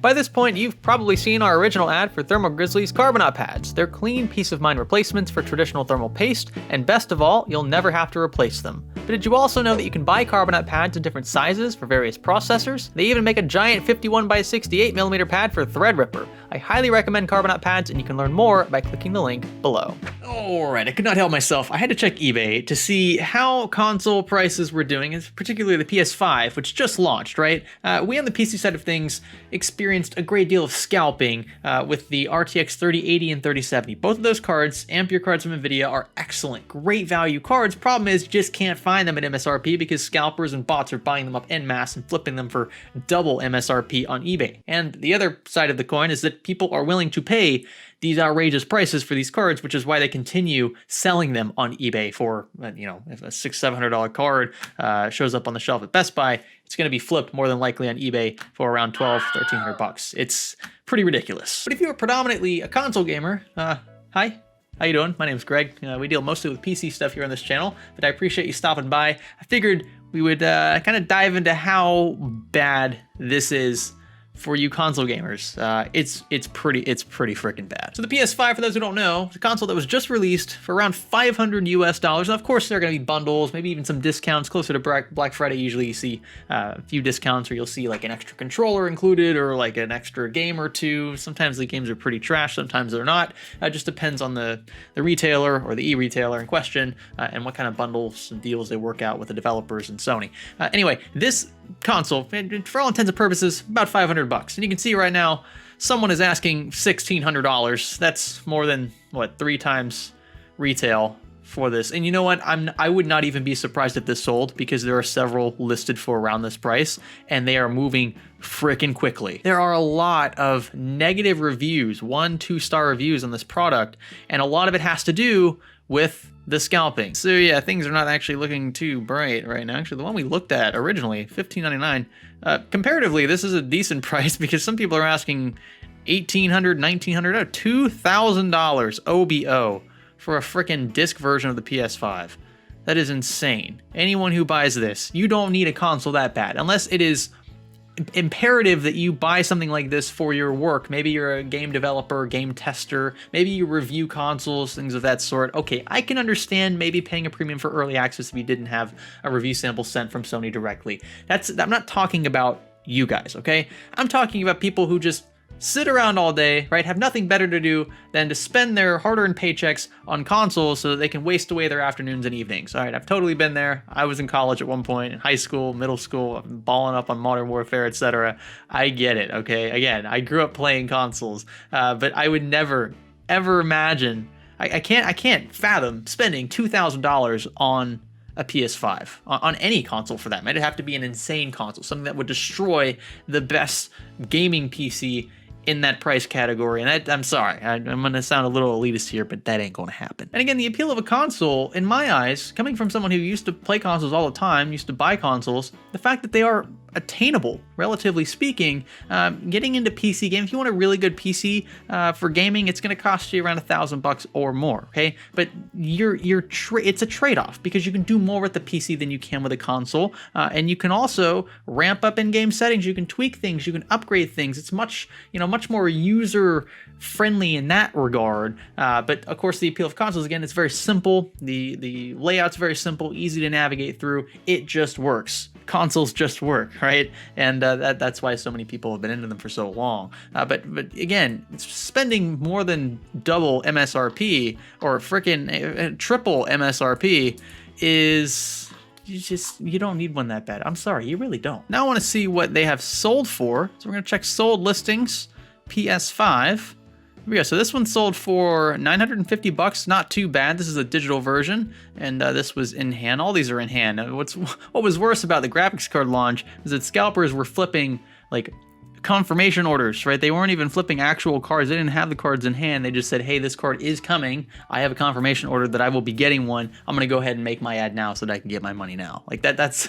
By this point, you've probably seen our original ad for Thermal Grizzly's Carbonaut pads. They're clean, peace of mind replacements for traditional thermal paste, and best of all, you'll never have to replace them. But did you also know that you can buy Carbonaut pads in different sizes for various processors? They even make a giant 51x68mm pad for Threadripper. I highly recommend Carbonaut pads, and you can learn more by clicking the link below. Alright, I could not help myself. I had to check eBay to see how console prices were doing, particularly the PS5, which just launched, right? We on the PC side of things experienced a great deal of scalping with the RTX 3080 and 3070. Both of those cards, Ampere cards from Nvidia, are excellent, great value cards. Problem is, you just can't find them at MSRP because scalpers and bots are buying them up en masse and flipping them for double MSRP on eBay. And the other side of the coin is that people are willing to pay these outrageous prices for these cards, which is why they continue selling them on eBay for, you know, if a $600-700 card shows up on the shelf at Best Buy, it's going to be flipped more than likely on eBay for around $1,200-1,300. It's pretty ridiculous. But if you're predominantly a console gamer, hi. How you doing? My name's Greg. We deal mostly with PC stuff here on this channel, but I appreciate you stopping by. I figured we would kind of dive into how bad this is for you console gamers. It's pretty freaking bad. So the PS5, for those who don't know, is a console that was just released for around $500 US. Now, of course, there are going to be bundles, maybe even some discounts. Closer to Black Friday, usually you see a few discounts, or you'll see like an extra controller included, or like an extra game or two. Sometimes the games are pretty trash, sometimes they're not. It just depends on the retailer or the e-retailer in question, and what kind of bundles and deals they work out with the developers and Sony. Anyway, this console, for all intents and purposes, about $500. And you can see right now, someone is asking $1,600. That's more than, what, 3 times retail for this. And you know what? I would not even be surprised if this sold, because there are several listed for around this price, and they are moving freaking quickly. There are a lot of negative reviews, 1-2-star reviews on this product, and a lot of it has to do with the scalping. So yeah, things are not actually looking too bright right now. Actually, the one we looked at originally, $1,599, comparatively, this is a decent price, because some people are asking $1,800, $1,900, $2,000 OBO for a freaking disc version of the PS5. That is insane. Anyone who buys this, you don't need a console that bad, unless it is imperative that you buy something like this for your work. Maybe you're a game developer, game tester, maybe you review consoles, things of that sort. Okay, I can understand maybe paying a premium for early access if you didn't have a review sample sent from Sony directly. I'm not talking about you guys, okay? I'm talking about people who just sit around all day, right? Have nothing better to do than to spend their hard-earned paychecks on consoles so that they can waste away their afternoons and evenings. All right, I've totally been there. I was in college at one point, in high school, middle school, balling up on Modern Warfare, etc. I get it, okay? Again, I grew up playing consoles, but I would never, ever imagine, I can't fathom spending $2,000 on a PS5, on any console for that. It'd have to be an insane console, something that would destroy the best gaming PC in that price category. And I'm sorry, I'm going to sound a little elitist here, but that ain't going to happen. And again, the appeal of a console, in my eyes, coming from someone who used to play consoles all the time, used to buy consoles, the fact that they are attainable, relatively speaking, getting into PC games. If you want a really good PC for gaming, it's going to cost you around $1,000 or more. Okay, but it's a trade-off, because you can do more with the PC than you can with a console, and you can also ramp up in-game settings. You can tweak things. You can upgrade things. It's much more user-friendly in that regard. But of course, the appeal of consoles, again, it's very simple. The layout's very simple, easy to navigate through. It just works. Consoles just work, right? And that's why so many people have been into them for so long. But again, spending more than double MSRP or freaking triple MSRP is you don't need one that bad. I'm sorry, you really don't. Now I want to see what they have sold for. So we're gonna check sold listings, PS5. Here we go. So this one sold for $950. Not too bad. This is a digital version, and this was in hand. All these are in hand. What was worse about the graphics card launch is that scalpers were flipping like confirmation orders, right? They weren't even flipping actual cards. They didn't have the cards in hand. They just said, hey, this card is coming. I have a confirmation order that I will be getting one. I'm going to go ahead and make my ad now so that I can get my money now. Like that's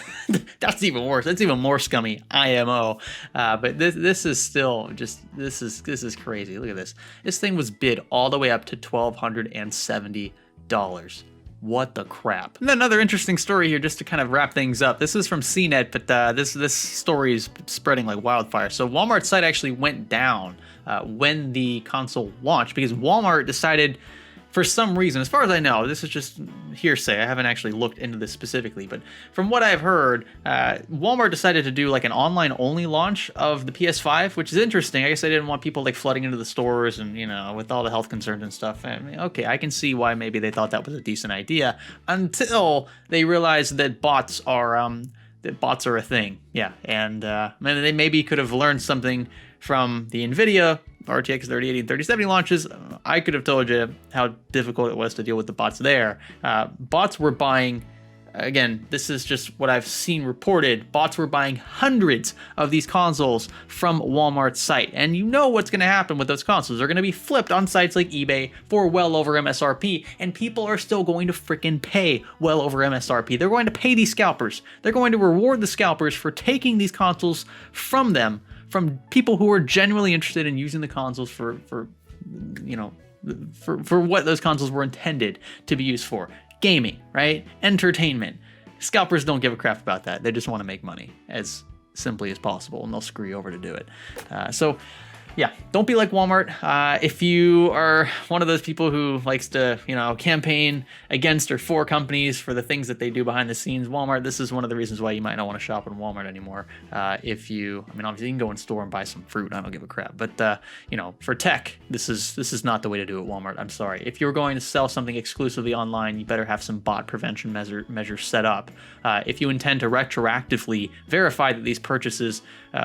even worse. That's even more scummy IMO. But this is still just, this is crazy. Look at this. This thing was bid all the way up to $1,270. What the crap? And then another interesting story here, just to kind of wrap things up. This is from CNET, but this story is spreading like wildfire. So Walmart's site actually went down when the console launched because Walmart decided, for some reason, as far as I know, this is just hearsay, I haven't actually looked into this specifically, but from what I've heard, Walmart decided to do like an online-only launch of the PS5, which is interesting. I guess they didn't want people like flooding into the stores and, you know, with all the health concerns and stuff. I mean, okay, I can see why maybe they thought that was a decent idea until they realized that bots are a thing. Yeah, and they maybe could have learned something from the NVIDIA RTX 3080 and 3070 launches. I could have told you how difficult it was to deal with the bots there. Bots were buying, again, this is just what I've seen reported, bots were buying hundreds of these consoles from Walmart's site. And you know what's going to happen with those consoles. They're going to be flipped on sites like eBay for well over MSRP, and people are still going to freaking pay well over MSRP. They're going to pay these scalpers. They're going to reward the scalpers for taking these consoles from them, from people who are genuinely interested in using the consoles for what those consoles were intended to be used for. Gaming, right? Entertainment. Scalpers don't give a crap about that. They just want to make money as simply as possible, and they'll screw you over to do it. So yeah, don't be like Walmart. If you are one of those people who likes to, campaign against or for companies for the things that they do behind the scenes, Walmart, this is one of the reasons why you might not want to shop at Walmart anymore. Obviously you can go in store and buy some fruit. I don't give a crap. But, for tech, this is not the way to do it, Walmart. I'm sorry. If you're going to sell something exclusively online, you better have some bot prevention measures set up. If you intend to retroactively verify that these purchases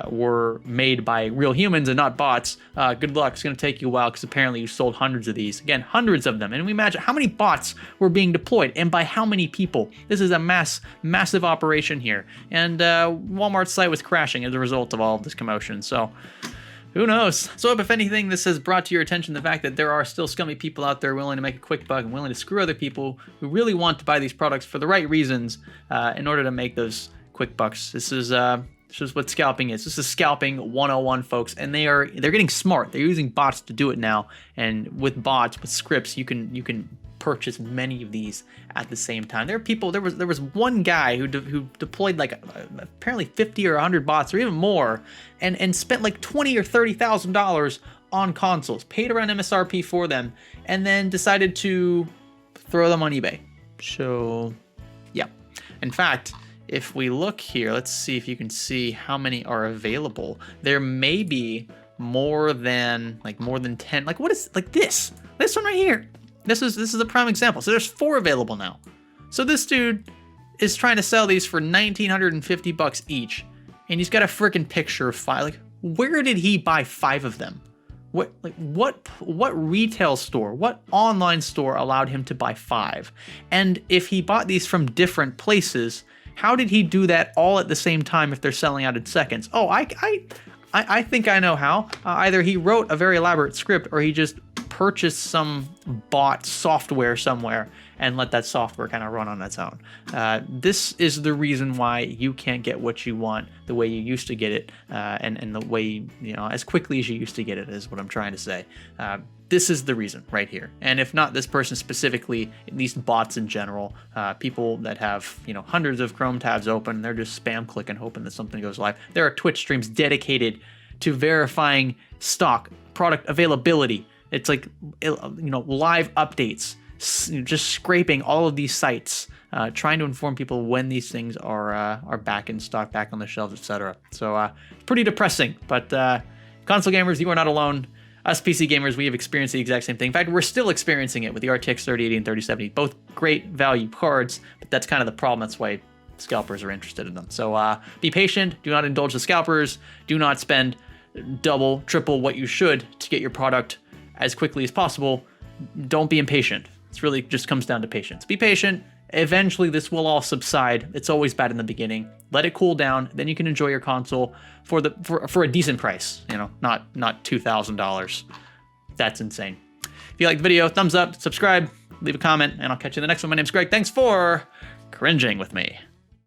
were made by real humans and not bots, good luck. It's going to take you a while because apparently you sold hundreds of these. Again, hundreds of them. And we imagine how many bots were being deployed and by how many people. This is a massive operation here. And Walmart's site was crashing as a result of all of this commotion. So who knows? So if anything, this has brought to your attention the fact that there are still scummy people out there willing to make a quick buck and willing to screw other people who really want to buy these products for the right reasons in order to make those quick bucks. This is what scalping is. This is scalping 101, folks, and they're getting smart. They're using bots to do it now, and with bots, with scripts, you can purchase many of these at the same time. There are people. There was one guy who deployed like apparently 50 or 100 bots or even more, and spent like $20,000 or $30,000 on consoles, paid around MSRP for them, and then decided to throw them on eBay. So, yeah. In fact, if we look here, let's see if you can see how many are available. There may be more than 10. Like, what is like this one right here? This is a prime example. So there's 4 available now. So this dude is trying to sell these for $1,950 each, and he's got a freaking picture of 5. Like, where did he buy 5 of them? What retail store, what online store allowed him to buy 5? And if he bought these from different places, how did he do that all at the same time if they're selling out in seconds? Oh, I think I know how. Either he wrote a very elaborate script or he just purchased some bot software somewhere and let that software kind of run on its own. This is the reason why you can't get what you want the way you used to get it, and the way, as quickly as you used to get it is what I'm trying to say. This is the reason right here. And if not this person specifically, at least bots in general, people that have, hundreds of Chrome tabs open, they're just spam clicking, hoping that something goes live. There are Twitch streams dedicated to verifying stock, product availability. It's like, live updates, just scraping all of these sites, trying to inform people when these things are back in stock, back on the shelves, etc. So pretty depressing, but console gamers, you are not alone. Us PC gamers, we have experienced the exact same thing. In fact, we're still experiencing it with the RTX 3080 and 3070. Both great value cards, but that's kind of the problem. That's why scalpers are interested in them. So be patient. Do not indulge the scalpers. Do not spend double, triple what you should to get your product as quickly as possible. Don't be impatient. It really just comes down to patience. Be patient. Eventually, this will all subside. It's always bad in the beginning. Let it cool down. Then you can enjoy your console for a decent price. Not $2,000. That's insane. If you like the video, thumbs up, subscribe, leave a comment, and I'll catch you in the next one. My name's Greg. Thanks for cringing with me.